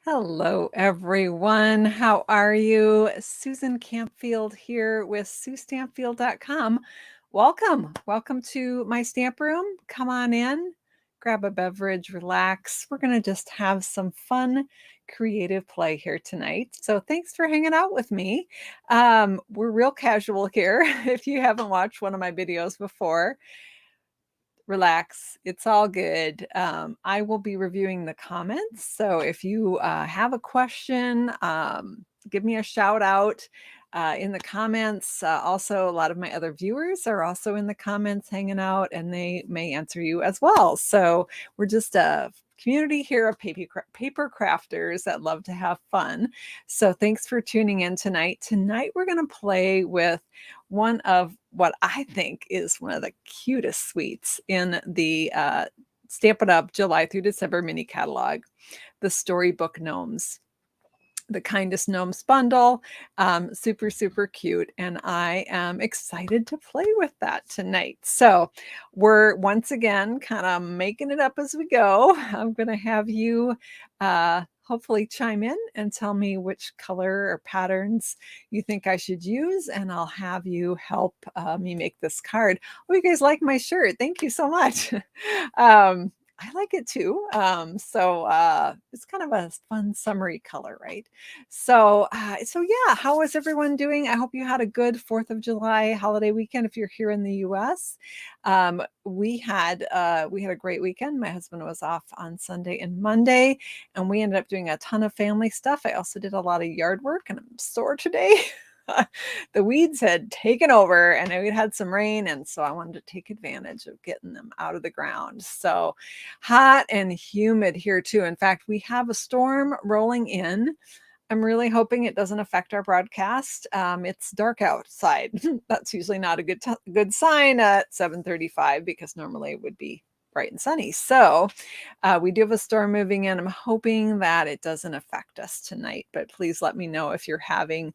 Hello, everyone. How are you? Susan Campfield here with SueStamfield.com. Welcome to my stamp room. Come on in, grab a beverage, relax. We're going to just have some fun, creative play here tonight. So thanks for hanging out with me. We're real casual here. If you haven't watched one of my videos before, relax. It's all good. I will be reviewing the comments. So if you have a question, give me a shout out in the comments. Also, a lot of my other viewers are also in the comments hanging out, and they may answer you as well. So we're just a community here of paper crafters that love to have fun. So thanks for tuning in tonight. Tonight we're going to play with one of what I think is one of the cutest suites in the Stamp It Up July through December mini catalog, the Storybook Gnomes. The Kindest Gnomes bundle. Super, super cute. And I am excited to play with that tonight. So we're once again kind of making it up as we go. I'm going to have you hopefully chime in and tell me which color or patterns you think I should use. And I'll have you help me make this card. Oh, you guys like my shirt. Thank you so much. I like it too. It's kind of a fun summery color, right? So yeah, how is everyone doing? I hope you had a good 4th of July holiday weekend if you're here in the US. We had a great weekend. My husband was off on Sunday and Monday, and we ended up doing a ton of family stuff. I also did a lot of yard work, and I'm sore today. The weeds had taken over and we had some rain, and so I wanted to take advantage of getting them out of the ground. So hot and humid here too. In fact, we have a storm rolling in. I'm really hoping it doesn't affect our broadcast. It's dark outside. That's usually not a good sign at 7:35 because normally it would be bright and sunny. So we do have a storm moving in. I'm hoping that it doesn't affect us tonight, but please let me know if you're having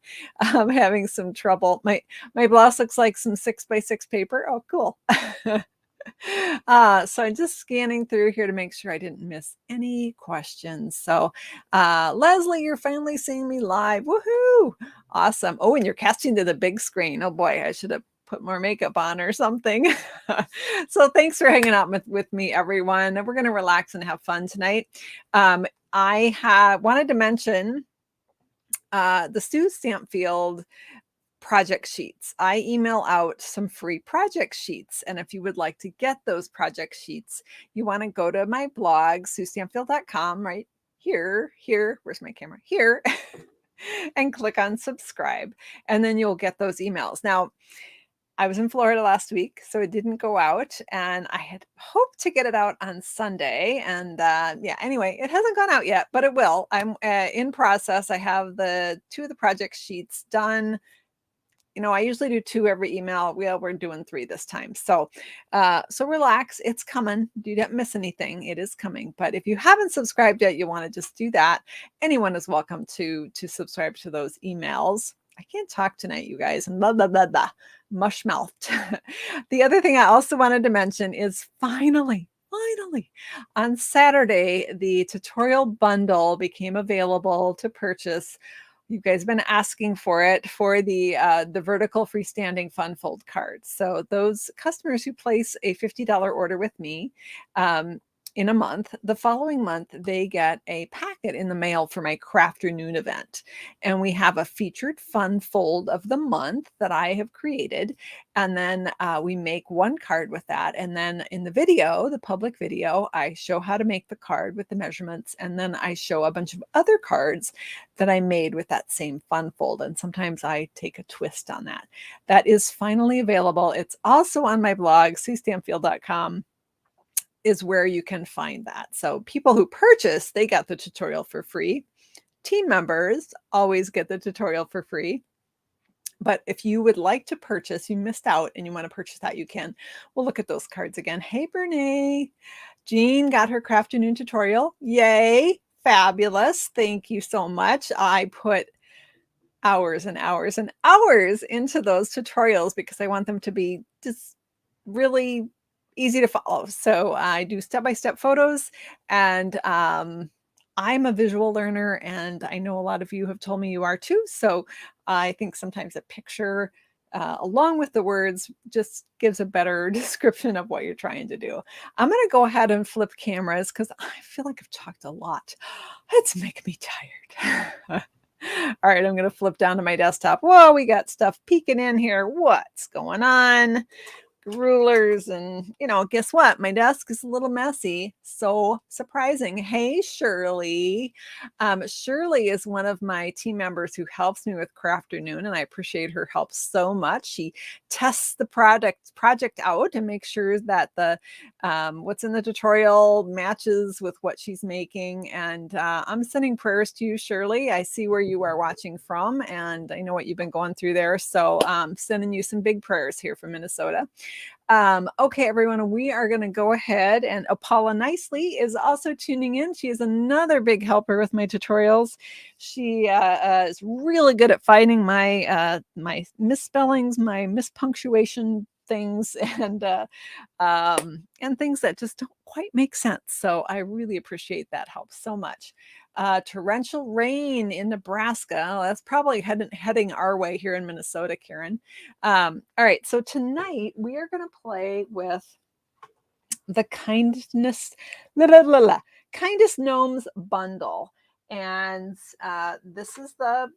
some trouble. My blouse looks like some 6x6 paper. Oh, cool. So I'm just scanning through here to make sure I didn't miss any questions. So Leslie, you're finally seeing me live. Woohoo! Awesome. Oh, and you're casting to the big screen. Oh boy, I should have put more makeup on or something. So thanks for hanging out with me, everyone. We're going to relax and have fun tonight. I wanted to mention the Sue Stamfield project sheets. I email out some free project sheets. And if you would like to get those project sheets, you want to go to my blog, SueStamfield.com, right here, where's my camera? Here, and click on subscribe. And then you'll get those emails. Now, I was in Florida last week, so it didn't go out, and I had hoped to get it out on Sunday. And yeah, anyway, it hasn't gone out yet, but it will. I'm in process. I have two of the project sheets done. I usually do 2 every email. We're doing 3 this time. So relax. It's coming. You didn't miss anything. It is coming. But if you haven't subscribed yet, you want to just do that. Anyone is welcome to subscribe to those emails. I can't talk tonight, you guys. And blah, blah, blah, blah. Mush mouthed. The other thing I also wanted to mention is finally, on Saturday, the tutorial bundle became available to purchase. You guys have been asking for it for the vertical freestanding fun fold cards. So those customers who place a $50 order with me in a month, the following month, they get a packet in the mail for my Crafternoon event. And we have a featured fun fold of the month that I have created. And then we make one card with that. And then in the video, the public video, I show how to make the card with the measurements. And then I show a bunch of other cards that I made with that same fun fold. And sometimes I take a twist on that. That is finally available. It's also on my blog, SueStamfield.com. is where you can find that. So people who purchase, they got the tutorial for free. Team members always get the tutorial for free. But if you would like to purchase, you missed out and you want to purchase that, you can. We'll look at those cards again. Hey, Brene. Jean got her Crafternoon tutorial. Yay. Fabulous. Thank you so much. I put hours and hours and hours into those tutorials because I want them to be just really easy to follow. So I do step-by-step photos, and I'm a visual learner, and I know a lot of you have told me you are too. So I think sometimes a picture along with the words just gives a better description of what you're trying to do. I'm going to go ahead and flip cameras because I feel like I've talked a lot. It's making me tired. All right, I'm going to flip down to my desktop. Whoa, we got stuff peeking in here. What's going on? Rulers, and guess what, my desk is a little messy. So surprising. Hey, Shirley. Shirley is one of my team members who helps me with Crafternoon, and I appreciate her help so much. She tests the project out and makes sure that the what's in the tutorial matches with what she's making. And I'm sending prayers to you, Shirley. I see where you are watching from, and I know what you've been going through there. So sending you some big prayers here from Minnesota. Okay, everyone, we are going to go ahead, and Paula Nicely is also tuning in. She is another big helper with my tutorials. She is really good at finding my my misspellings, my mispunctuation things, and things that just don't quite make sense. So I really appreciate that help so much. Torrential rain in Nebraska. Oh, that's probably heading our way here in Minnesota, Karen. All right, so tonight we are going to play with the Kindest Gnomes bundle. And this is the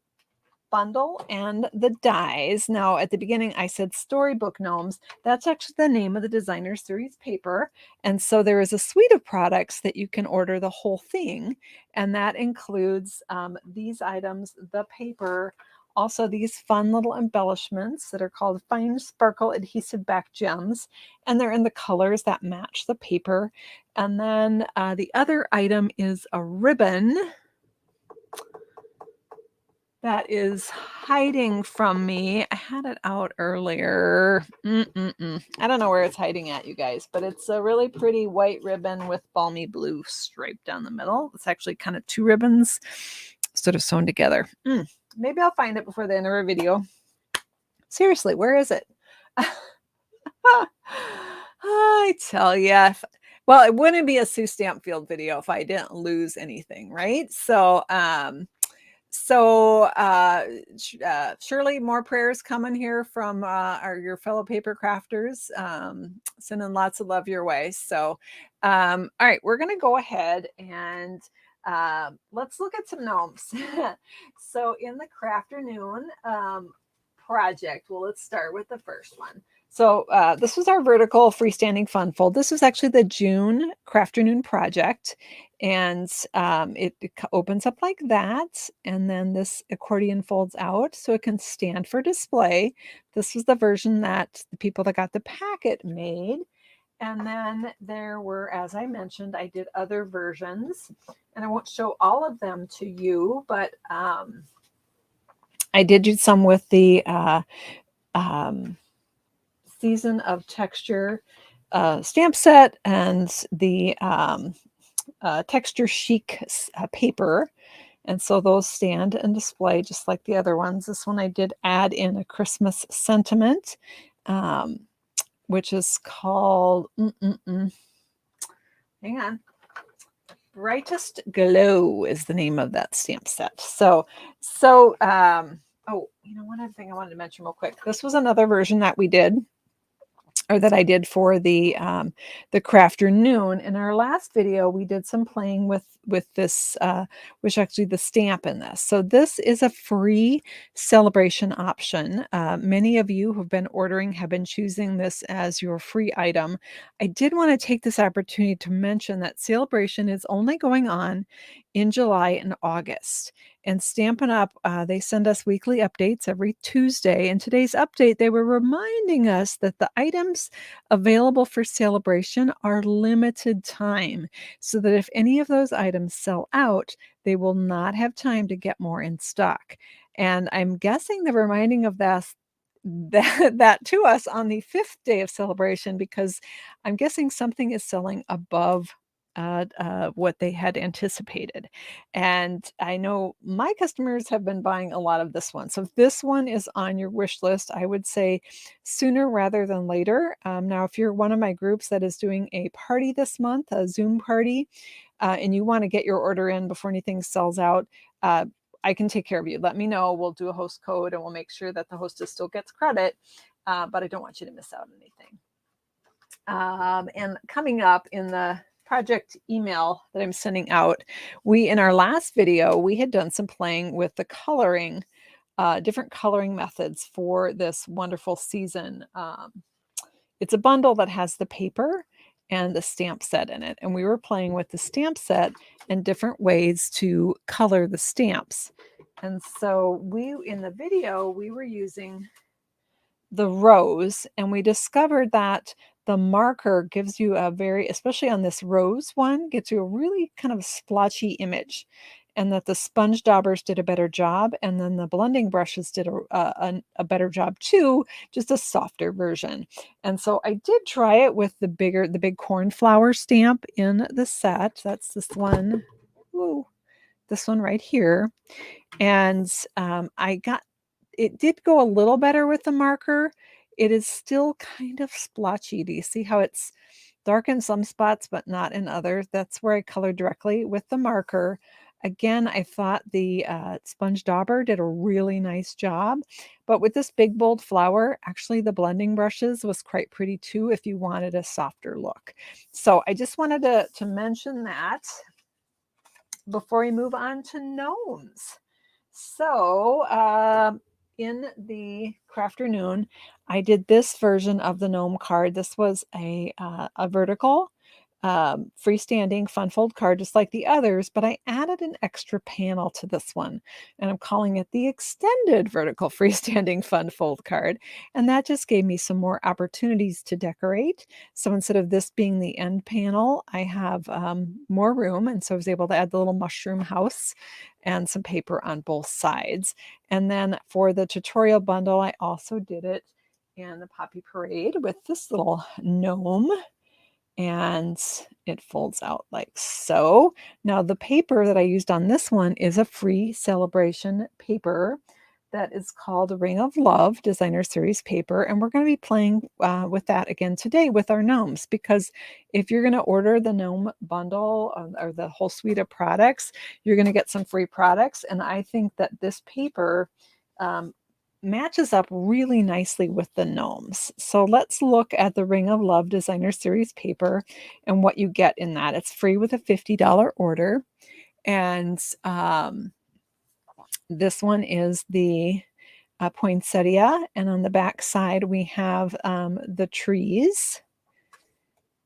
bundle and the dies. Now, at the beginning, I said Storybook Gnomes. That's actually the name of the designer series paper. And so there is a suite of products that you can order the whole thing. And that includes these items, the paper, also these fun little embellishments that are called Fine Sparkle Adhesive Back Gems. And they're in the colors that match the paper. And then the other item is a ribbon that is hiding from me. I had it out earlier. I don't know where it's hiding at, you guys, but it's a really pretty white ribbon with balmy blue stripe down the middle. It's actually kind of two ribbons sort of sewn together. Maybe I'll find it before the end of our video. Seriously, where is it? I tell you. Well, it wouldn't be a Sue Stamfield video if I didn't lose anything, right? So, Shirley, more prayers coming here from your fellow paper crafters. Sending lots of love your way. So, all right, we're going to go ahead and let's look at some gnomes. So in the Crafternoon project, well, let's start with the first one. So this was our vertical freestanding fun fold. This was actually the June Crafternoon project. And it opens up like that. And then this accordion folds out so it can stand for display. This was the version that the people that got the packet made. And then there were, as I mentioned, I did other versions. And I won't show all of them to you, but I did do some with the Season of Texture stamp set and the texture chic paper. And so those stand and display just like the other ones. This one I did add in a Christmas sentiment, which is called, hang on, Brightest Glow is the name of that stamp set. So, oh, one other thing I wanted to mention real quick. This was another version that we did, or that I did for the Crafternoon. In our last video, we did some playing with this, which actually the stamp in this. So this is a free celebration option. Many of you who've been ordering have been choosing this as your free item. I did want to take this opportunity to mention that celebration is only going on in July and August. And Stampin' Up, they send us weekly updates every Tuesday. And today's update, they were reminding us that the items available for celebration are limited time, so that if any of those items sell out, they will not have time to get more in stock. And I'm guessing they're reminding of that to us on the 5th day of celebration, because I'm guessing something is selling above what they had anticipated. And I know my customers have been buying a lot of this one. So if this one is on your wish list, I would say sooner rather than later. Now, if you're one of my groups that is doing a party this month, a Zoom party, and you want to get your order in before anything sells out, I can take care of you. Let me know. We'll do a host code and we'll make sure that the hostess still gets credit, but I don't want you to miss out on anything. And coming up in the project email that I'm sending out, in our last video, we had done some playing with the coloring, different coloring methods for this wonderful season. It's a bundle that has the paper and the stamp set in it. And we were playing with the stamp set and different ways to color the stamps. And so in the video, we were using the rose, and we discovered that the marker gives you especially on this rose one, gets you a really kind of splotchy image, and that the sponge daubers did a better job, and then the blending brushes did a better job too, just a softer version. And so I did try it with the big cornflower stamp in the set. That's this one. Ooh, this one right here. And it did go a little better with the marker. It is still kind of splotchy. Do you see how it's dark in some spots, but not in others? That's where I colored directly with the marker. Again, I thought the sponge dauber did a really nice job, but with this big bold flower, actually the blending brushes was quite pretty too if you wanted a softer look. So I just wanted to mention that before we move on to gnomes. So in the Crafternoon, I did this version of the gnome card. This was a vertical freestanding fun fold card, just like the others, but I added an extra panel to this one, and I'm calling it the extended vertical freestanding fun fold card. And that just gave me some more opportunities to decorate. So instead of this being the end panel, I have more room, and so I was able to add the little mushroom house and some paper on both sides. And then for the tutorial bundle, I also did it in the Poppy Parade with this little gnome, and it folds out like so. Now the paper that I used on this one is a free celebration paper that is called Ring of Love Designer Series paper, and we're going to be playing with that again today with our gnomes, because if you're going to order the gnome bundle or the whole suite of products, you're going to get some free products, and I think that this paper matches up really nicely with the gnomes. So let's look at the Ring of Love Designer Series paper and what you get in that. It's free with a $50 order. And this one is the poinsettia. And on the back side, we have the trees.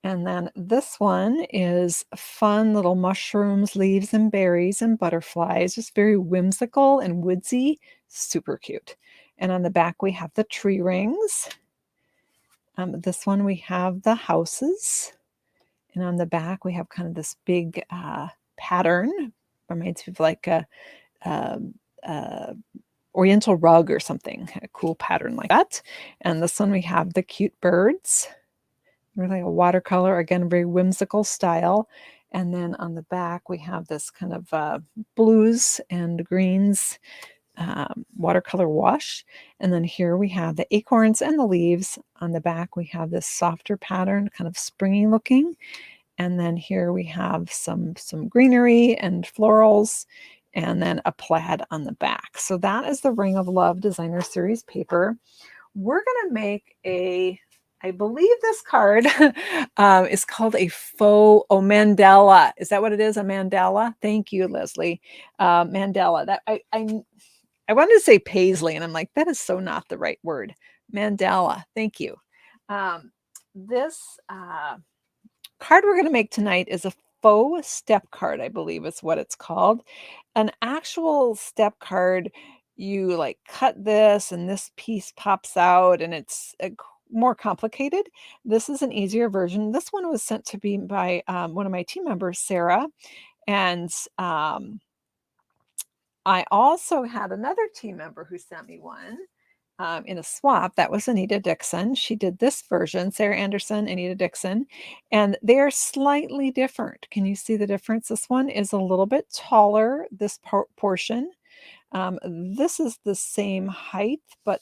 And then this one is fun little mushrooms, leaves, and berries and butterflies. Just very whimsical and woodsy. Super cute. And on the back, we have the tree rings. This one, we have the houses. And on the back, we have kind of this big pattern. Reminds me of like a oriental rug or something, a cool pattern like that. And this one, we have the cute birds. Really a watercolor, again, very whimsical style. And then on the back, we have this kind of blues and greens watercolor wash. And then here we have the acorns and the leaves. On the back, we have this softer pattern, kind of springy looking. And then here we have some greenery and florals, and then a plaid on the back. So that is the Ring of Love Designer Series paper. We're going to make I believe this card is called a faux mandala. Is that what it is? A mandala? Thank you, Leslie. Mandala. That I wanted to say paisley, and I'm like, that is so not the right word. Mandala. Thank you. This card we're going to make tonight is a faux step card, I believe is what it's called. An actual step card, you like cut this and this piece pops out, and it's more complicated. This is an easier version. This one was sent to me by one of my team members, Sarah. And I also had another team member who sent me one in a swap. That was Anita Dixon. She did this version, Sarah Anderson, Anita Dixon, and they are slightly different. Can you see the difference? This one is a little bit taller, this portion. This is the same height, but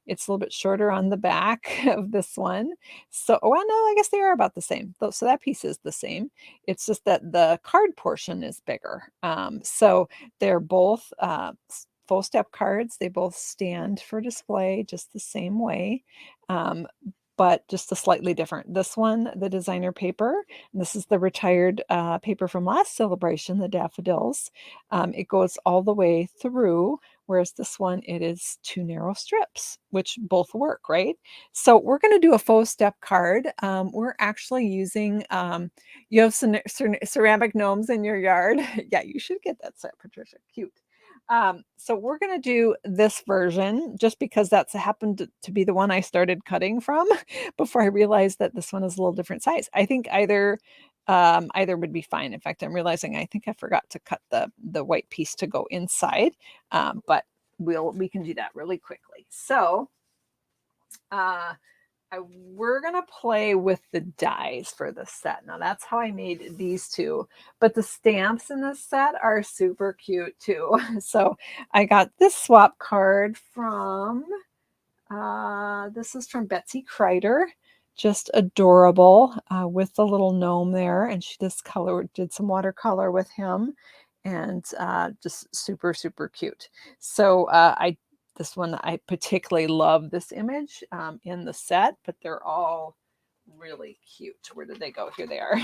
It's a little bit shorter on the back of this one. So, well, no, I guess they are about the same. So that piece is the same. It's just that the card portion is bigger. So they're both full step cards. They both stand for display just the same way. But just a slightly different. This one, the designer paper, and this is the retired paper from last celebration, the daffodils. It goes all the way through, whereas this one, it is 2 narrow strips, which both work, right? So we're going to do a faux step card. We're actually using, you have some ceramic gnomes in your yard. Yeah, you should get that set, Patricia. Cute. So we're going to do this version just because that's happened to be the one I started cutting from before I realized that this one is a little different size. I think either would be fine. In fact, I'm realizing I think I forgot to cut the white piece to go inside, but we can do that really quickly. So we're going to play with the dies for the set. Now that's how I made these two, but the stamps in this set are super cute too. So I got this swap card from, this is from Betsy Kreider, just adorable with the little gnome there. And she just did some watercolor with him and just super, super cute. So this one, I particularly love this image in the set, but they're all really cute. Where did they go? Here they are.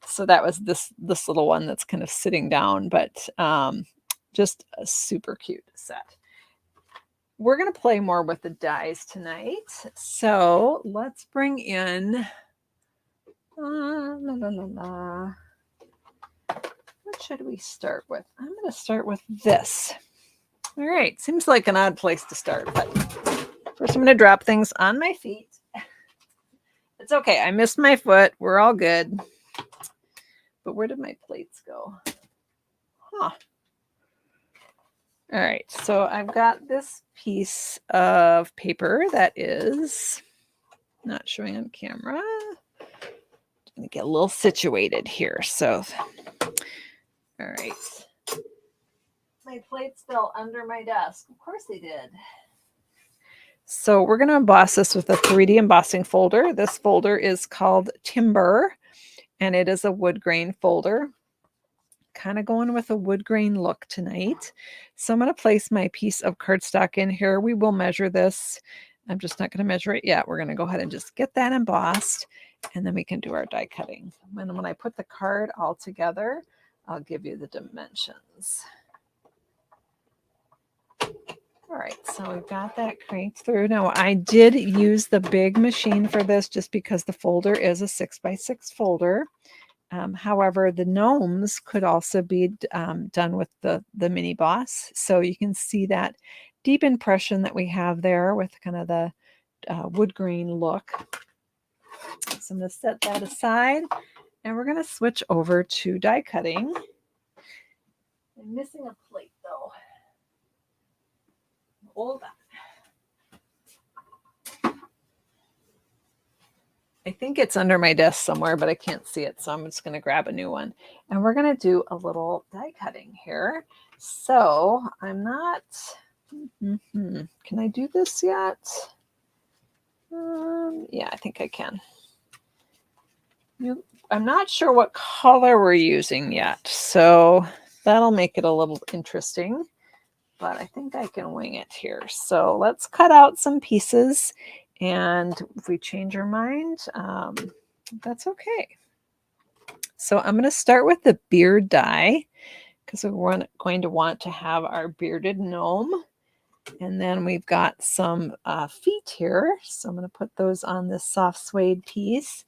So that was this little one that's kind of sitting down, but just a super cute set. We're going to play more with the dies tonight. So let's bring in, what should we start with? I'm going to start with this. All right, seems like an odd place to start, but first I'm going to drop things on my feet. It's okay, I missed my foot. We're all good. But where did my plates go? Huh. All right, so I've got this piece of paper that is not showing on camera. I'm going to get a little situated here. So, all right. My plates fell under my desk. Of course they did. So we're going to emboss this with a 3D embossing folder. This folder is called Timber, and it is a wood grain folder. Kind of going with a wood grain look tonight. So I'm going to place my piece of cardstock in here. We will measure this. I'm just not going to measure it yet. We're going to go ahead and just get that embossed, and then we can do our die cutting. And when I put the card all together, I'll give you the dimensions. All right, so we've got that cranked through. Now, I did use the big machine for this just because the folder is a 6x6 folder. However, the gnomes could also be done with the mini boss. So you can see that deep impression that we have there with kind of the wood grain look. So I'm going to set that aside, and we're going to switch over to die cutting. I'm missing a plate though. Hold on. I think it's under my desk somewhere, but I can't see it. So I'm just going to grab a new one. And we're going to do a little die cutting here. So I'm not, can I do this yet? Yeah, I think I can. I'm not sure what color we're using yet. So that'll make it a little interesting. But I think I can wing it here. So let's cut out some pieces, and if we change our mind, that's okay. So I'm going to start with the beard die because we're going to want to have our bearded gnome. And then we've got some feet here. So I'm going to put those on this soft suede piece.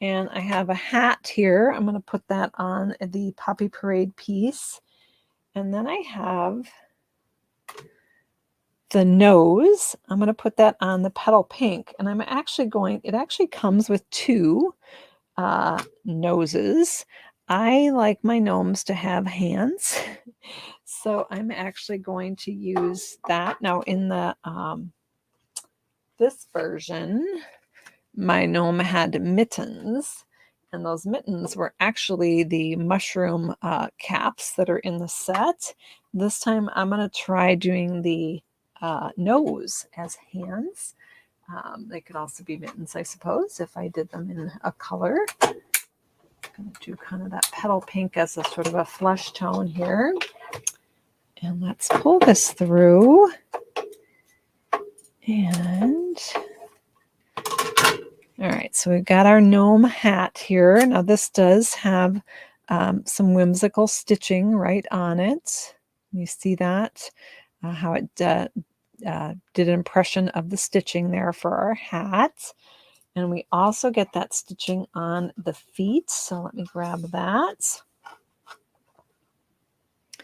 And I have a hat here. I'm going to put that on the Poppy Parade piece. And then I have the nose. I'm going to put that on the petal pink, and I'm actually it actually comes with two noses. I like my gnomes to have hands, so I'm actually going to use that. Now in the this version, my gnome had mittens, and those mittens were actually the mushroom caps that are in the set. This time I'm going to try doing the nose as hands. They could also be mittens, I suppose, if I did them in a color. I'm going to do kind of that petal pink as a sort of a flesh tone here. And let's pull this through. And all right, so we've got our gnome hat here. Now this does have some whimsical stitching right on it. You see that, how it did an impression of the stitching there for our hat. And we also get that stitching on the feet. So let me grab that. You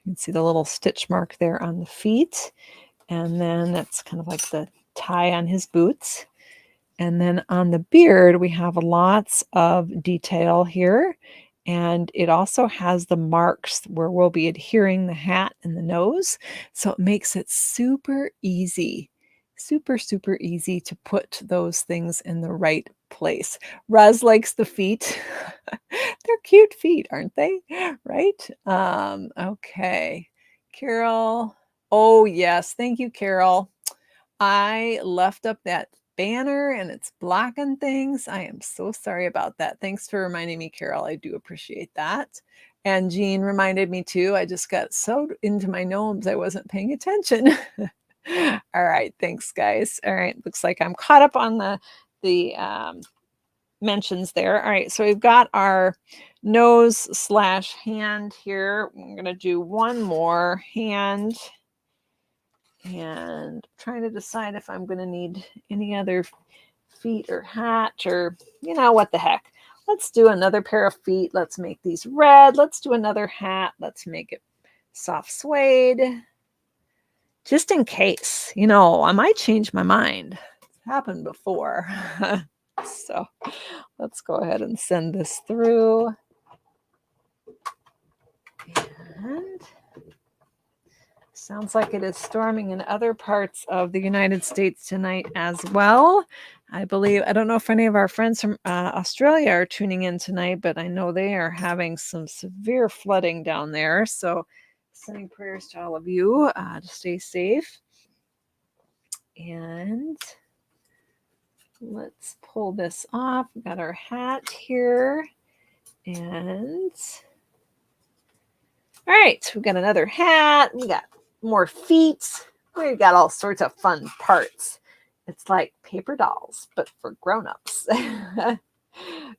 can see the little stitch mark there on the feet. And then that's kind of like the tie on his boots. And then on the beard, we have lots of detail here. And it also has the marks where we'll be adhering the hat and the nose. So it makes it super easy, super easy to put those things in the right place. Roz likes the feet. They're cute feet, aren't they? Right? Okay. Carol. Oh, yes. Thank you, Carol. I left up that banner and it's blocking things. I am so sorry about that. Thanks for reminding me, Carol. I do appreciate that. And Jean reminded me too. I just got so into my gnomes, I wasn't paying attention. All right, thanks, guys. All right, looks like I'm caught up on the mentions there. All right, so we've got our nose / hand here. I'm going to do one more hand. And trying to decide if I'm going to need any other feet or hat or, you know, what the heck. Let's do another pair of feet. Let's make these red. Let's do another hat. Let's make it soft suede. Just in case, you know, I might change my mind. It's happened before. So let's go ahead and send this through. And sounds like it is storming in other parts of the United States tonight as well. I believe, I don't know if any of our friends from Australia are tuning in tonight, but I know they are having some severe flooding down there. So sending prayers to all of you to stay safe. And let's pull this off. We've got our hat here. And all right, we've got another hat. We got more feet. We've got all sorts of fun parts. It's like paper dolls, but for grown-ups.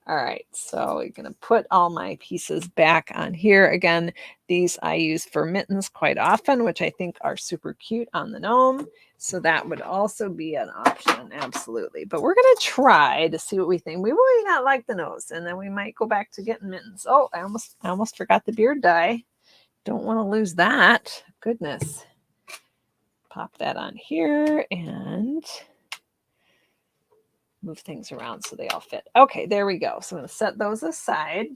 All right, so we're going to put all my pieces back on here. Again, these I use for mittens quite often, which I think are super cute on the gnome. So that would also be an option, absolutely. But we're going to try to see what we think. We might not like the nose, and then we might go back to getting mittens. Oh, I almost forgot the beard dye. Don't want to lose that. Goodness. Pop that on here and move things around so they all fit. Okay, there we go. So I'm going to set those aside.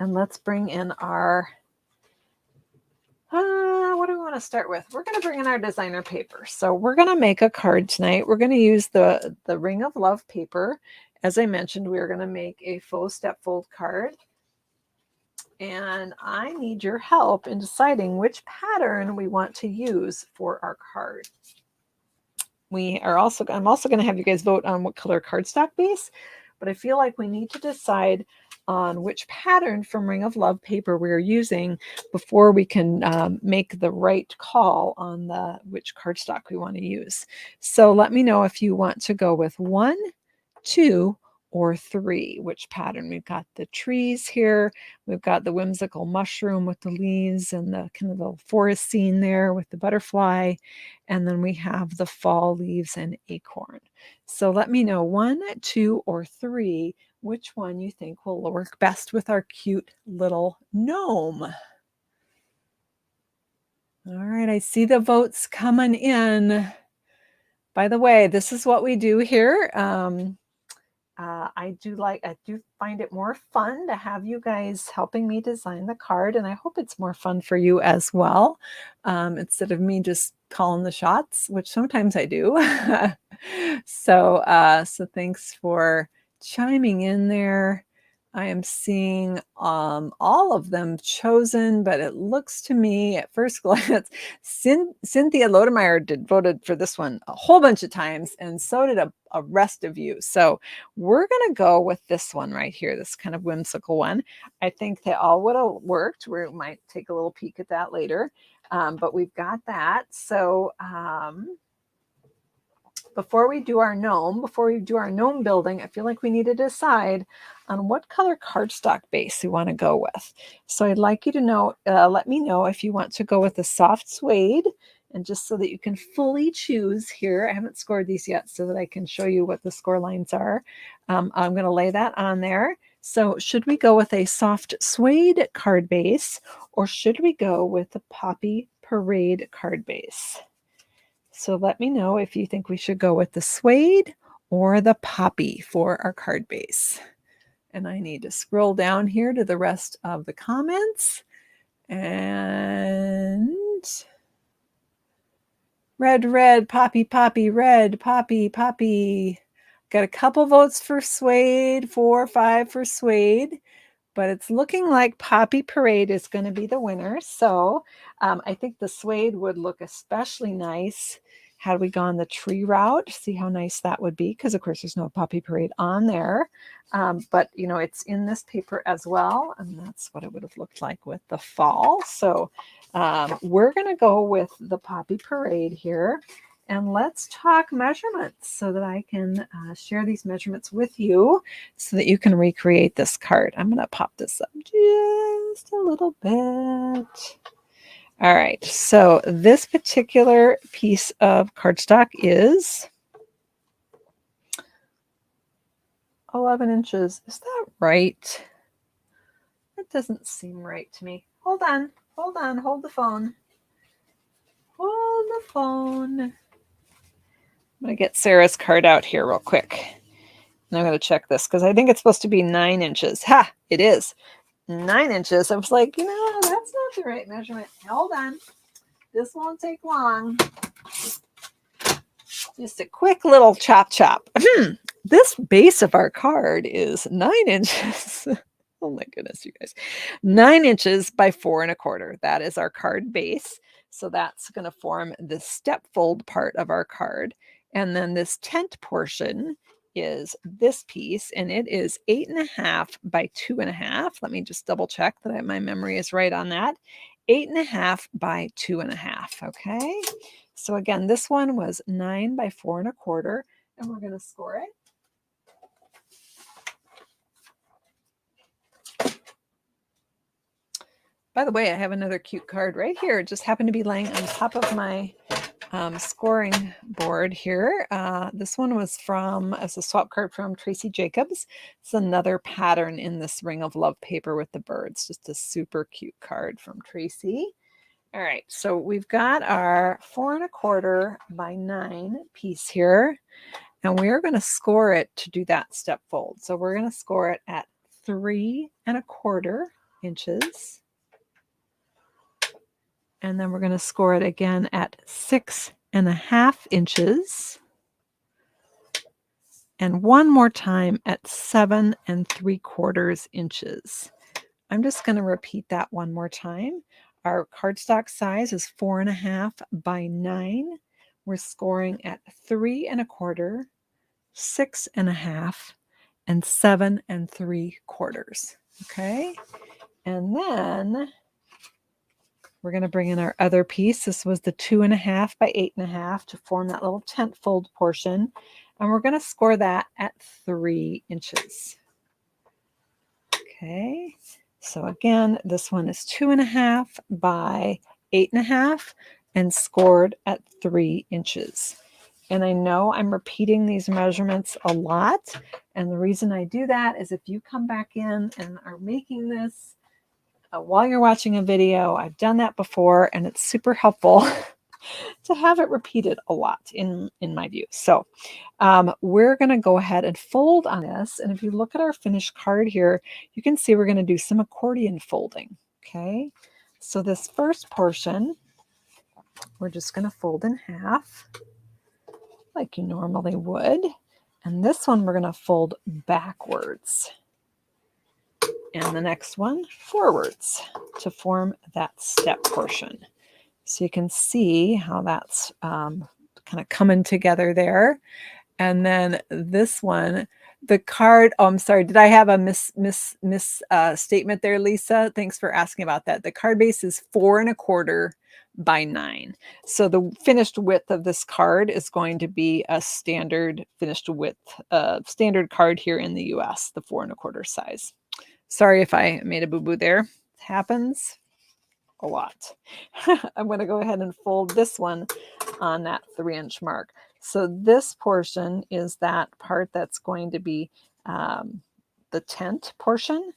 And let's bring in our, what do we want to start with? We're going to bring in our designer paper. So we're going to make a card tonight. We're going to use the Ring of Love paper. As I mentioned, we're going to make a faux step fold card. And I need your help in deciding which pattern we want to use for our card. I'm also going to have you guys vote on what color cardstock base, but I feel like we need to decide on which pattern from Ring of Love paper we're using before we can make the right call on which cardstock we want to use. So let me know if you want to go with 1, 2, or 3, which pattern. We've got the trees here. We've got the whimsical mushroom with the leaves and the kind of the forest scene there with the butterfly. And then we have the fall leaves and acorn. So let me know 1, 2, or 3, which one you think will work best with our cute little gnome. All right, I see the votes coming in. By the way, this is what we do here. I do find it more fun to have you guys helping me design the card, and I hope it's more fun for you as well, instead of me just calling the shots, which sometimes I do. So thanks for chiming in there. I am seeing all of them chosen, but it looks to me at first glance, Cynthia Lodemeyer voted for this one a whole bunch of times, and so did a rest of you. So we're going to go with this one right here, this kind of whimsical one. I think they all would have worked. We might take a little peek at that later, but we've got that. So before we do our gnome building, I feel like we need to decide on what color cardstock base we want to go with. So I'd like you to know, let me know if you want to go with the soft suede, and just so that you can fully choose here. I haven't scored these yet so that I can show you what the score lines are. I'm going to lay that on there. So should we go with a soft suede card base, or should we go with the Poppy Parade card base? So let me know if you think we should go with the suede or the poppy for our card base. And I need to scroll down here to the rest of the comments. And red, poppy, red, poppy. Got a couple votes for suede, 4 or 5 for suede. But it's looking like Poppy Parade is going to be the winner. So I think the suede would look especially nice had we gone the tree route. See how nice that would be, because of course there's no Poppy Parade on there. But you know, it's in this paper as well, and that's what it would have looked like with the fall. So we're going to go with the Poppy Parade here. And let's talk measurements so that I can share these measurements with you so that you can recreate this card. I'm going to pop this up just a little bit. All right, so this particular piece of cardstock is 11 inches. Is that right? That doesn't seem right to me. Hold on, hold the phone. Hold the phone. I'm going to get Sarah's card out here real quick. And I'm going to check this because I think it's supposed to be 9 inches. Ha! It is 9 inches. I was like, that's not the right measurement. Hold on. This won't take long. Just a quick little chop. This base of our card is 9 inches. Oh my goodness, you guys. 9 inches by 4 1/4. That is our card base. So that's going to form the step fold part of our card. And then this tent portion is this piece, and it is 8.5 by 2.5. Let me just double check that my memory is right on that. 8.5 by 2.5. Okay. So again, this one was 9 by 4 1/4, and we're going to score it. By the way, I have another cute card right here. It just happened to be laying on top of my scoring board here. This one was as a swap card from Tracy Jacobs. It's another pattern in this Ring of Love paper with the birds. Just a super cute card from Tracy. All right, so we've got our 4 1/4 by 9 piece here, and we're going to score it to do that step fold. So we're going to score it at 3 1/4 inches. And then we're going to score it again at 6.5 inches. And one more time at 7 3/4 inches. I'm just going to repeat that one more time. Our cardstock size is 4.5 by 9. We're scoring at 3 1/4, 6.5, and 7 3/4. Okay. And then we're going to bring in our other piece. This was the 2.5 by 8.5 to form that little tent fold portion. And we're going to score that at 3 inches. Okay. So again, this one is 2.5 by 8.5 and scored at 3 inches. And I know I'm repeating these measurements a lot. And the reason I do that is if you come back in and are making this while you're watching a video, I've done that before, and it's super helpful to have it repeated a lot in my view. So we're going to go ahead and fold on this. And if you look at our finished card here, you can see we're going to do some accordion folding. Okay. So this first portion, we're just going to fold in half like you normally would. And this one, we're going to fold backwards. and the next one forwards to form that step portion. So you can see how that's kind of coming together there. And then this one, the card, oh, I'm sorry, did I have a statement there, Lisa? Thanks for asking about that. The card base is 4 1/4 by 9. So the finished width of this card is going to be a standard finished width, standard card here in the US, the 4 1/4 size. Sorry if I made a boo-boo there. It happens a lot. I'm going to go ahead and fold this one on that 3-inch mark. So this portion is that part that's going to be the tent portion.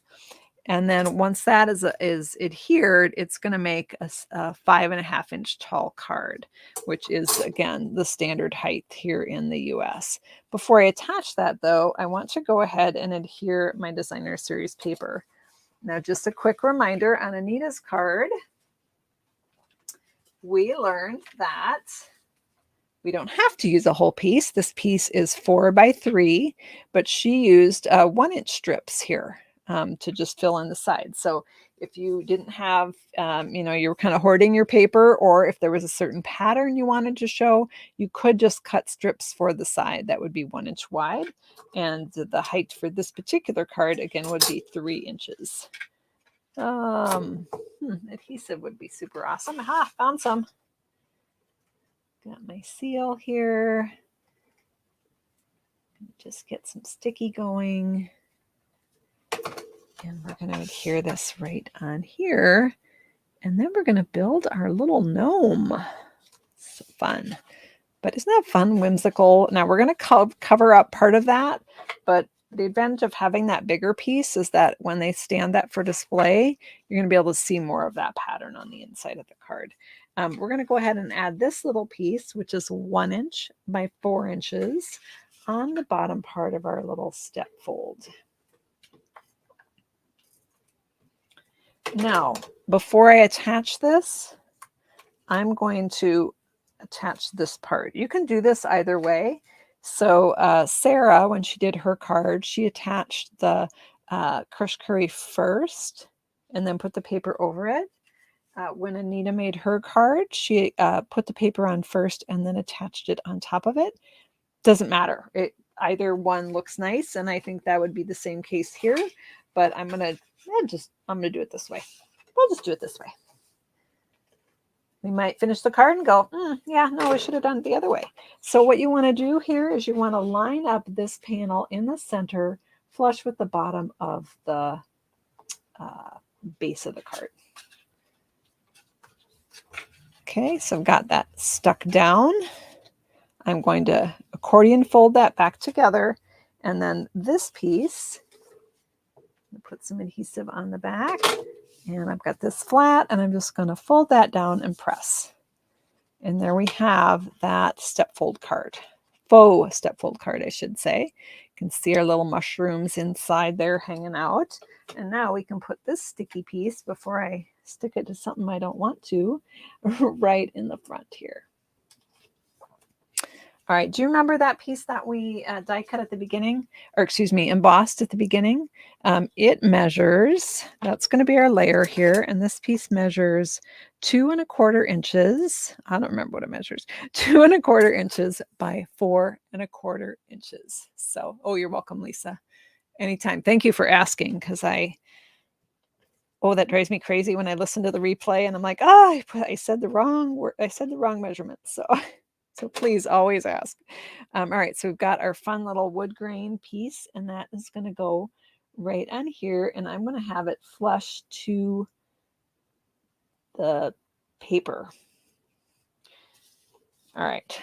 And then once that is adhered, it's going to make a 5.5-inch tall card, which is, again, the standard height here in the US. Before I attach that, though, I want to go ahead and adhere my designer series paper. Now, just a quick reminder on Anita's card, we learned that we don't have to use a whole piece. This piece is 4 by 3, but she used 1-inch strips here to just fill in the sides. So if you didn't have, you were kind of hoarding your paper, or if there was a certain pattern you wanted to show, you could just cut strips for the side. That would be 1 inch wide. And the height for this particular card, again, would be 3 inches. Adhesive would be super awesome. Aha, found some. Got my seal here. Just get some sticky going. And we're going to adhere this right on here. And then we're going to build our little gnome. So fun. But isn't that fun, whimsical? Now we're going to cover up part of that, but the advantage of having that bigger piece is that when they stand that for display, you're going to be able to see more of that pattern on the inside of the card. We're going to go ahead and add this little piece, which is 1 inch by 4 inches on the bottom part of our little step fold. Now, before I attach this, I'm going to attach this part. You can do this either way. So Sarah, when she did her card, she attached the crushed curry first and then put the paper over it. When Anita made her card, she put the paper on first and then attached it on top of it. Doesn't matter. Either one looks nice, and I think that would be the same case here. But I'm gonna do it this way. We'll just do it this way. We might finish the card and go, yeah, no, we should have done it the other way. So what you want to do here is you want to line up this panel in the center, flush with the bottom of the base of the card. Okay, so I've got that stuck down. I'm going to accordion fold that back together. And then this piece, put some adhesive on the back. And I've got this flat, and I'm just going to fold that down and press. And there we have that step fold card. Faux step fold card, I should say. You can see our little mushrooms inside there hanging out. And now we can put this sticky piece, before I stick it to something I don't want to, right in the front here. All right, do you remember that piece that we die cut at the beginning? Or excuse me, embossed at the beginning? It measures, that's going to be our layer here, and this piece measures 2 1/4 inches. I don't remember what it measures. 2 1/4 inches by 4 1/4 inches. So, oh, you're welcome, Lisa. Anytime. Thank you for asking, because that drives me crazy when I listen to the replay and I'm like, I said the wrong word. I said the wrong measurement. So please always ask. All right, so we've got our fun little wood grain piece, and that is going to go right on here, and I'm going to have it flush to the paper. All right,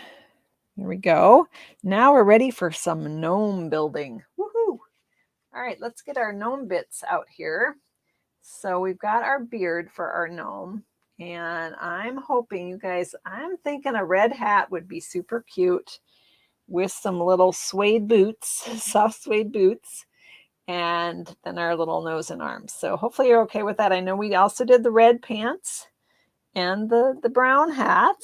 here we go. Now we're ready for some gnome building. Woohoo! All right, let's get our gnome bits out here. So we've got our beard for our gnome. And I'm hoping, you guys, I'm thinking a red hat would be super cute with some little suede boots, soft suede boots, and then our little nose and arms. So hopefully you're okay with that. I know we also did the red pants and the brown hat.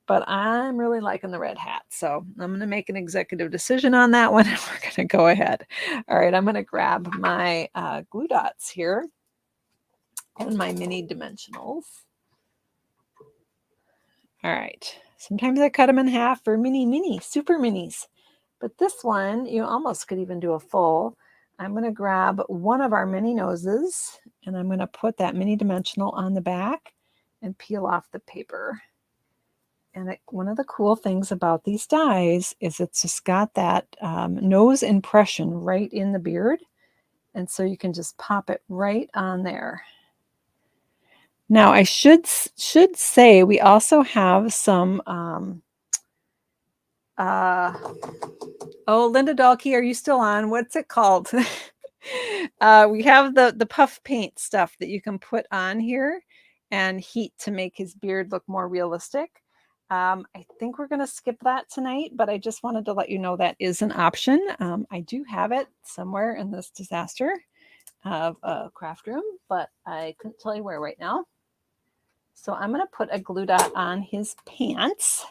but I'm really liking the red hat. So I'm going to make an executive decision on that one, and we're going to go ahead. All right, I'm going to grab my glue dots here and my mini dimensionals. All right, sometimes I cut them in half for mini, super minis. But this one, you almost could even do a full. I'm going to grab one of our mini noses, and I'm going to put that mini dimensional on the back and peel off the paper. And one of the cool things about these dies is it's just got that nose impression right in the beard. And so you can just pop it right on there. Now, I should say we also have some oh, Linda Dalkey, are you still on? What's it called? We have the puff paint stuff that you can put on here and heat to make his beard look more realistic. I think we're going to skip that tonight, but I just wanted to let you know that is an option. I do have it somewhere in this disaster of a craft room, but I couldn't tell you where right now. So I'm going to put a glue dot on his pants.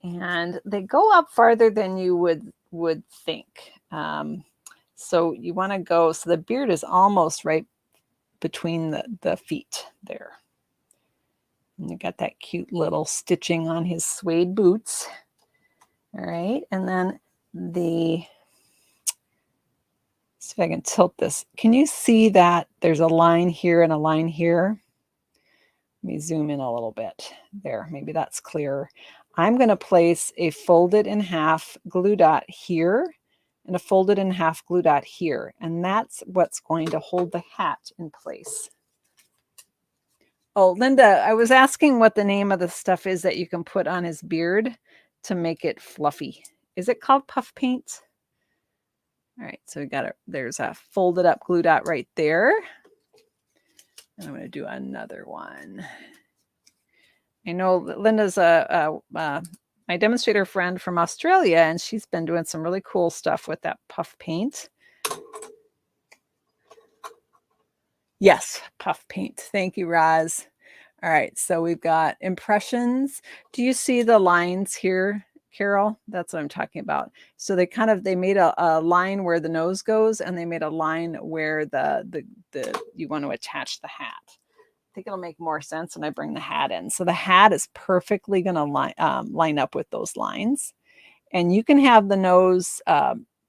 And they go up farther than you would think. So you want to go, so the beard is almost right between the feet there. And you got that cute little stitching on his suede boots. All right, and then see if I can tilt this. Can you see that there's a line here and a line here? Let me zoom in a little bit. There, maybe that's clearer. I'm going to place a folded in half glue dot here and a folded in half glue dot here. And that's what's going to hold the hat in place. Oh, Linda, I was asking what the name of the stuff is that you can put on his beard to make it fluffy. Is it called puff paint? All right, so we got it. There's a folded up glue dot right there. And I'm going to do another one. I know Linda's my demonstrator friend from Australia, and she's been doing some really cool stuff with that puff paint. Yes, puff paint. Thank you, Roz. All right, so we've got impressions. Do you see the lines here, Carol? That's what I'm talking about. So they made a line where the nose goes, and they made a line where the you want to attach the hat. I think it'll make more sense when I bring the hat in. So the hat is perfectly going to line up with those lines. And you can have the nose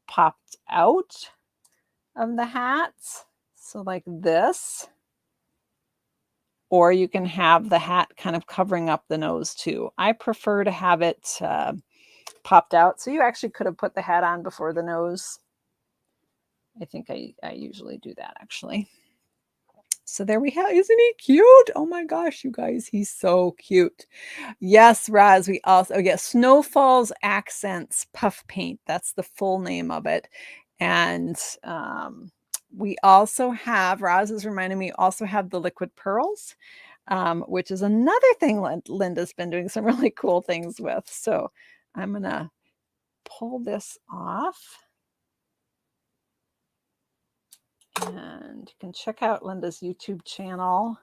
popped out of the hat, so like this. Or you can have the hat kind of covering up the nose too. I prefer to have it popped out. So you actually could have put the hat on before the nose. I think I usually do that actually. So there we have, isn't he cute? Oh my gosh, you guys, he's so cute. Yes, Roz, we also, Snowfall's Accents Puff Paint. That's the full name of it. And we also have, Roz is reminding me, also have the liquid pearls, which is another thing Linda's been doing some really cool things with. So I'm going to pull this off. And you can check out Linda's YouTube channel.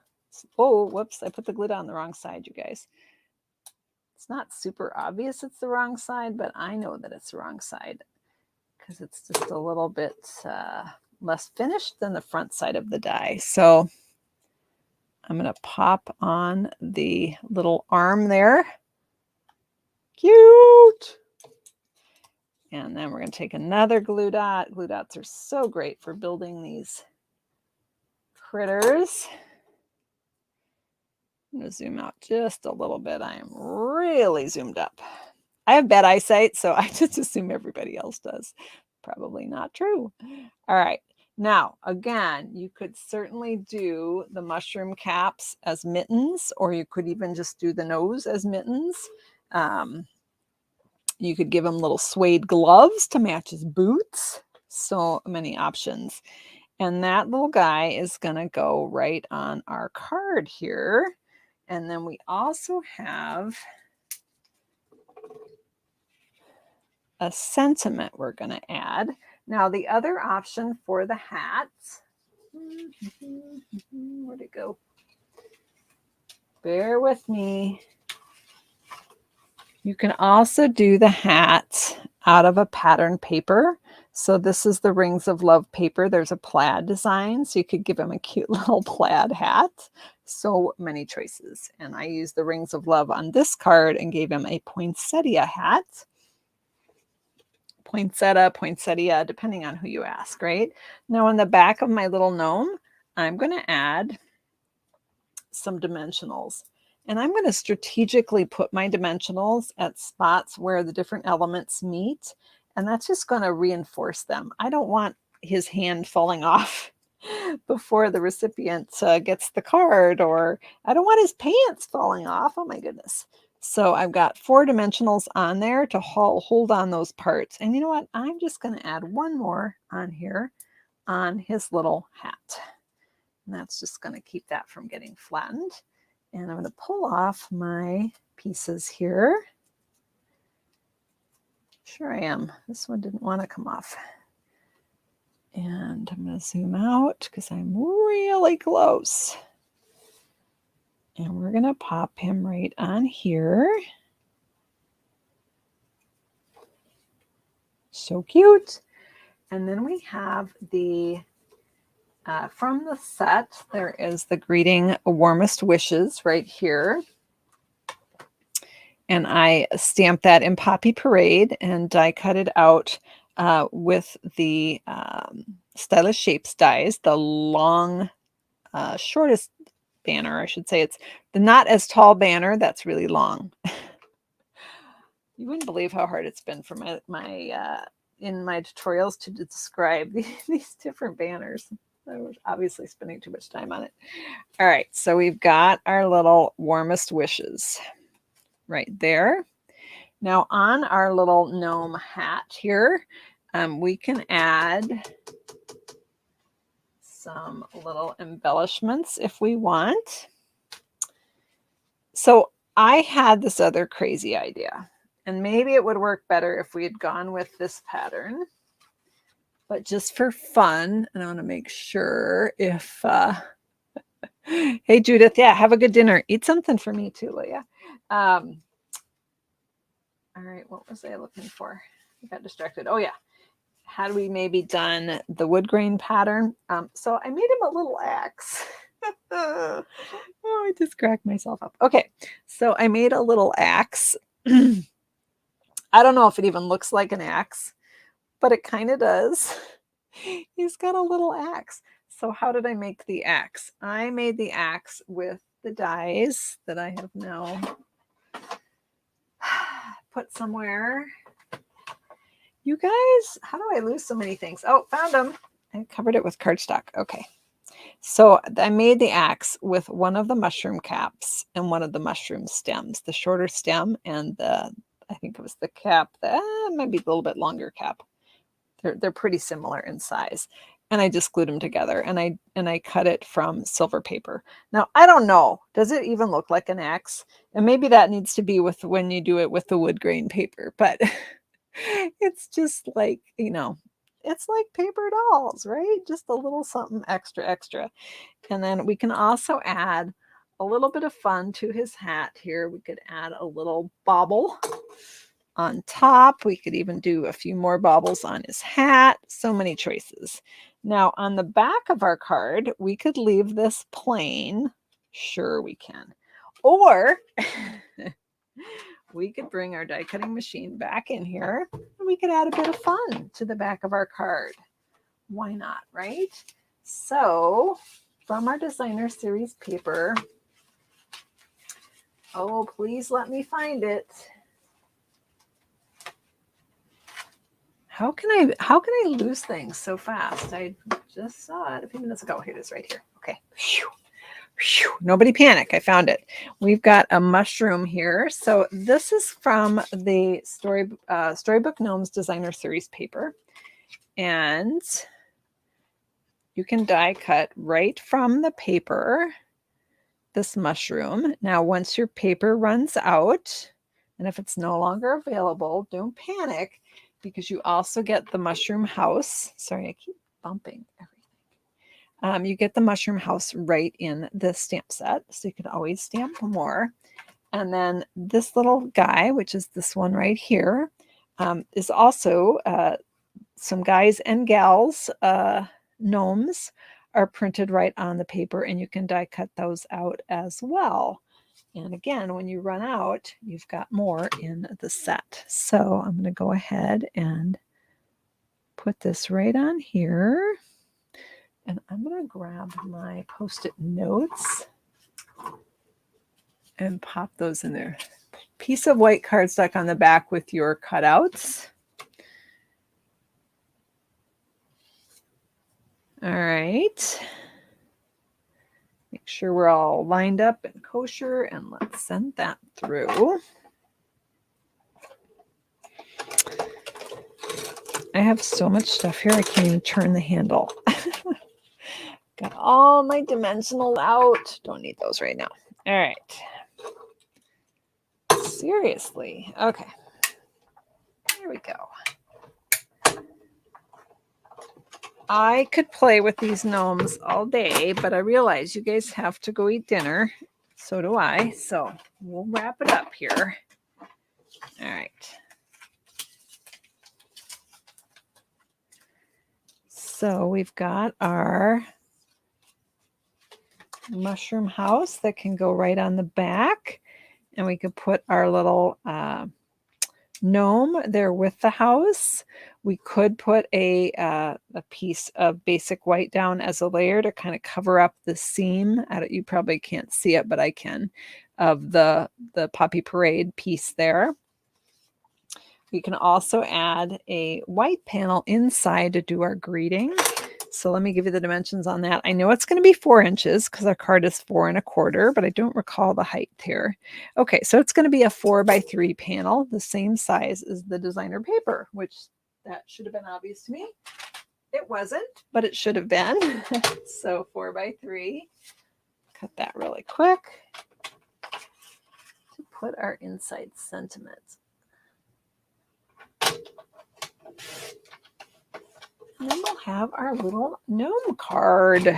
Oh, whoops, I put the glue on the wrong side, you guys. It's not super obvious it's the wrong side, but I know that it's the wrong side because it's just a little bit less finished than the front side of the die. So I'm going to pop on the little arm there. Cute. And then we're going to take another glue dot. Glue dots are so great for building these critters. I'm going to zoom out just a little bit. I am really zoomed up. I have bad eyesight, so I just assume everybody else does. Probably not true. All right. Now, again, you could certainly do the mushroom caps as mittens, or you could even just do the nose as mittens. You could give him little suede gloves to match his boots. So many options. And that little guy is going to go right on our card here. And then we also have a sentiment we're going to add. Now, the other option for the hats, where'd it go? Bear with me. You can also do the hat out of a pattern paper. So this is the Rings of Love paper. There's a plaid design, so you could give him a cute little plaid hat. So many choices. And I used the Rings of Love on this card and gave him a poinsettia hat. Poinsettia, depending on who you ask, right? Now on the back of my little gnome, I'm going to add some dimensionals. And I'm going to strategically put my dimensionals at spots where the different elements meet. And that's just going to reinforce them. I don't want his hand falling off before the recipient gets the card, or I don't want his pants falling off. Oh my goodness. So I've got 4 dimensionals on there to hold on those parts. And you know what? I'm just going to add one more on here on his little hat. And that's just going to keep that from getting flattened. And I'm going to pull off my pieces here. Sure I am. This one didn't want to come off. And I'm going to zoom out because I'm really close. And we're going to pop him right on here. So cute. And then we have the, from the set, there is the greeting warmest wishes right here. And I stamped that in Poppy Parade and die cut it out with the Stylish Shapes dies, the long, shortest banner, I should say. It's the not as tall banner that's really long. You wouldn't believe how hard it's been for my in my tutorials to describe these different banners. I was obviously spending too much time on it. All right, so we've got our little warmest wishes right there. Now on our little gnome hat here, we can add some little embellishments if we want. So I had this other crazy idea, and maybe it would work better if we had gone with this pattern. But just for fun, and I want to make sure if, hey Judith, yeah, have a good dinner. Eat something for me too, Leah. All right, what was I looking for? I got distracted. Oh yeah, had we maybe done the wood grain pattern? So I made him a little axe. Oh, I just cracked myself up. Okay, so I made a little axe. I don't know if it even looks like an axe, but it kind of does. He's got a little axe. So how did I make the axe? I made the axe with the dies that I have now put somewhere. You guys, how do I lose so many things? Oh, found them. I covered it with cardstock. Okay. So I made the axe with one of the mushroom caps and one of the mushroom stems, the shorter stem and I think it was the cap, maybe a little bit longer cap. They're pretty similar in size. And I just glued them together, and I cut it from silver paper. Now, I don't know, does it even look like an axe? And maybe that needs to be with when you do it with the wood grain paper, but it's just like, it's like paper dolls, right? Just a little something extra. And then we can also add a little bit of fun to his hat here. We could add a little bauble on top. We could even do a few more baubles on his hat. So many choices. Now on the back of our card, we could leave this plain. Sure we can. Or we could bring our die cutting machine back in here and we could add a bit of fun to the back of our card. Why not, right? So from our designer series paper, oh, please let me find it. How can I lose things so fast? I just saw it a few minutes ago. Here it is right here. Okay. Whew. Whew. Nobody panic. I found it. We've got a mushroom here. So this is from the Storybook Gnomes Designer Series paper. And you can die cut right from the paper this mushroom. Now, once your paper runs out, and if it's no longer available, don't panic, because you also get the mushroom house. Sorry, I keep bumping everything. You get the mushroom house right in the stamp set, so you can always stamp more. And then this little guy, which is this one right here, is also some guys and gals gnomes are printed right on the paper, and you can die cut those out as well. And again, when you run out, you've got more in the set. So I'm going to go ahead and put this right on here. And I'm going to grab my Post-it notes and pop those in there. Piece of white cardstock on the back with your cutouts. All right. Make sure we're all lined up and kosher, and let's send that through. I have so much stuff here, I can't even turn the handle. Got all my dimensionals out. Don't need those right now. All right. Seriously. Okay. Here we go. I could play with these gnomes all day, but I realize you guys have to go eat dinner. So do I. So we'll wrap it up here. All right. So we've got our mushroom house that can go right on the back. And we could put our little gnome there with the house. We could put a piece of basic white down as a layer to kind of cover up the seam. You probably can't see it, but I can, of the Poppy Parade piece there. We can also add a white panel inside to do our greeting. So let me give you the dimensions on that. I know it's going to be 4 inches because our card is 4 1/4, but I don't recall the height here. Okay, so it's going to be a 4x3 panel, the same size as the designer paper, which that should have been obvious to me. It wasn't, but it should have been. So 4x3. Cut that really quick to put our inside sentiment. And then we'll have our little gnome card.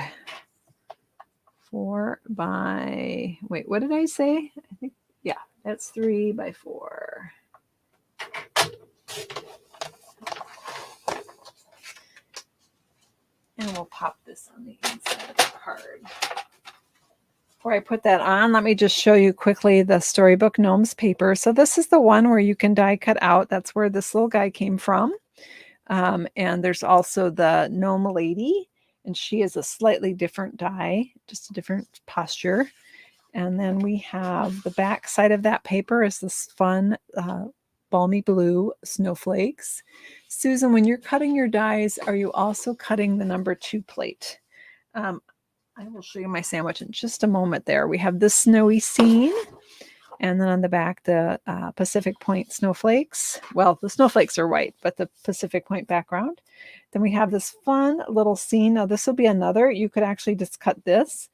4 by, wait, what did I say? I think, yeah, that's 3 by 4. And we'll pop this on the inside of the card. Before I put that on, let me just show you quickly the Storybook Gnomes paper. So this is the one where you can die cut out. That's where this little guy came from. And there's also the gnome lady, and she is a slightly different die, just a different posture. And then we have the back side of that paper is this fun balmy blue snowflakes. Susan, when you're cutting your dies, are you also cutting the number 2 plate? I will show you my sandwich in just a moment there. We have this snowy scene. And then on the back, the Pacific Point snowflakes. Well, the snowflakes are white, but the Pacific Point background. Then we have this fun little scene. Now, this will be another. You could actually just cut this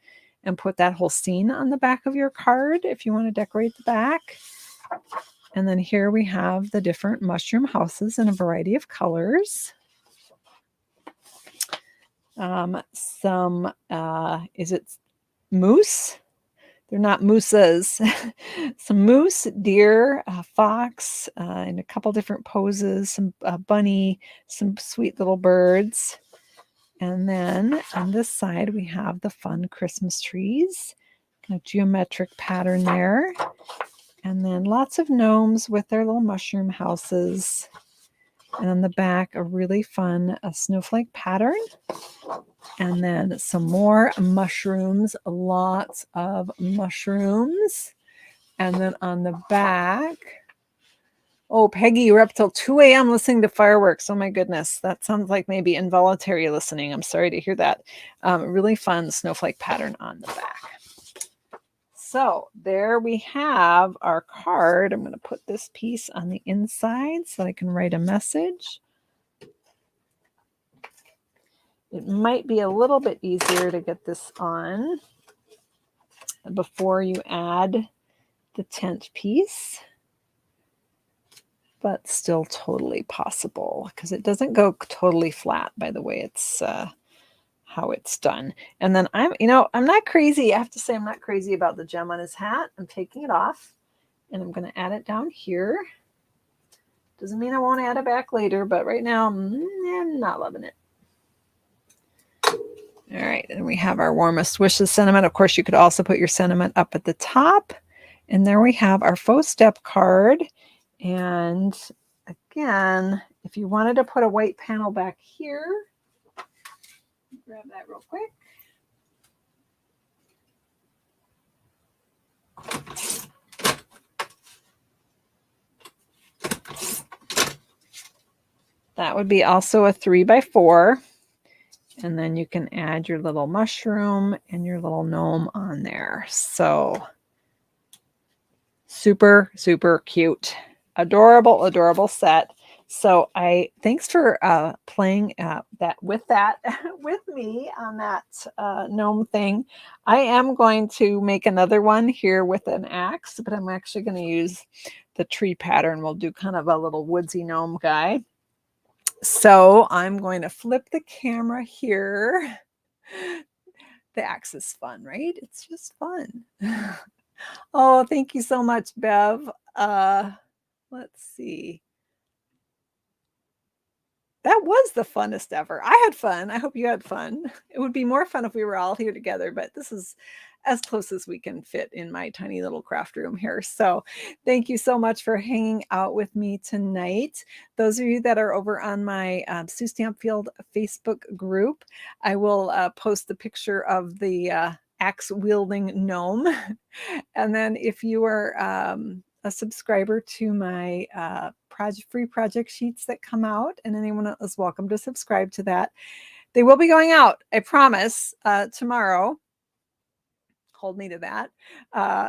and put that whole scene on the back of your card if you want to decorate the back. And then here we have the different mushroom houses in a variety of colors. Is it moose? They're not mooses. Some moose, deer, fox, in a couple different poses, some bunny, some sweet little birds. And then on this side, we have the fun Christmas trees, kind of geometric pattern there. And then lots of gnomes with their little mushroom houses. And on the back, a really fun snowflake pattern. And then some more mushrooms, lots of mushrooms. And then on the back, oh, Peggy, you were up till 2 a.m. listening to fireworks. Oh my goodness, that sounds like maybe involuntary listening. I'm sorry to hear that. Really fun snowflake pattern on the back. So there we have our card. I'm going to put this piece on the inside so that I can write a message. It might be a little bit easier to get this on before you add the tent piece, but still totally possible because it doesn't go totally flat by the way it's how it's done. And then I'm not crazy. I have to say I'm not crazy about the gem on his hat. I'm taking it off. And I'm going to add it down here. Doesn't mean I won't add it back later, but right now I'm not loving it. All right, and we have our warmest wishes sentiment. Of course, you could also put your sentiment up at the top. And there we have our faux step card. And again, if you wanted to put a white panel back here, grab that real quick. That would be also a 3x4. And then you can add your little mushroom and your little gnome on there. So super, super cute. Adorable, adorable set. So thanks for playing that with me on that gnome thing. I am going to make another one here with an axe, but I'm actually going to use the tree pattern. We'll do kind of a little woodsy gnome guy. So I'm going to flip the camera here. The axe is fun, right? It's just fun. Oh, thank you so much, Bev. Let's see. That was the funnest ever. I had fun. I hope you had fun. It would be more fun if we were all here together, but this is as close as we can fit in my tiny little craft room here. So thank you so much for hanging out with me tonight. Those of you that are over on my Sue Stamfield Facebook group, I will post the picture of the axe wielding gnome. And then if you are a subscriber to my free project sheets that come out, and anyone is welcome to subscribe to that. They will be going out, I promise, tomorrow. Hold me to that.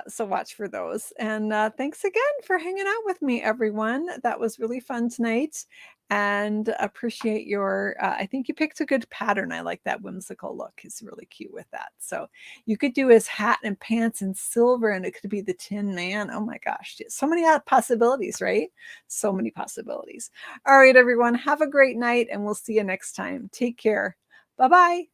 So watch for those. And thanks again for hanging out with me, everyone. That was really fun tonight. And appreciate your, I think you picked a good pattern. I like that whimsical look. It's really cute with that. So you could do his hat and pants in silver, and it could be the Tin Man. Oh my gosh. So many possibilities, right? So many possibilities. All right, everyone. Have a great night, and we'll see you next time. Take care. Bye-bye.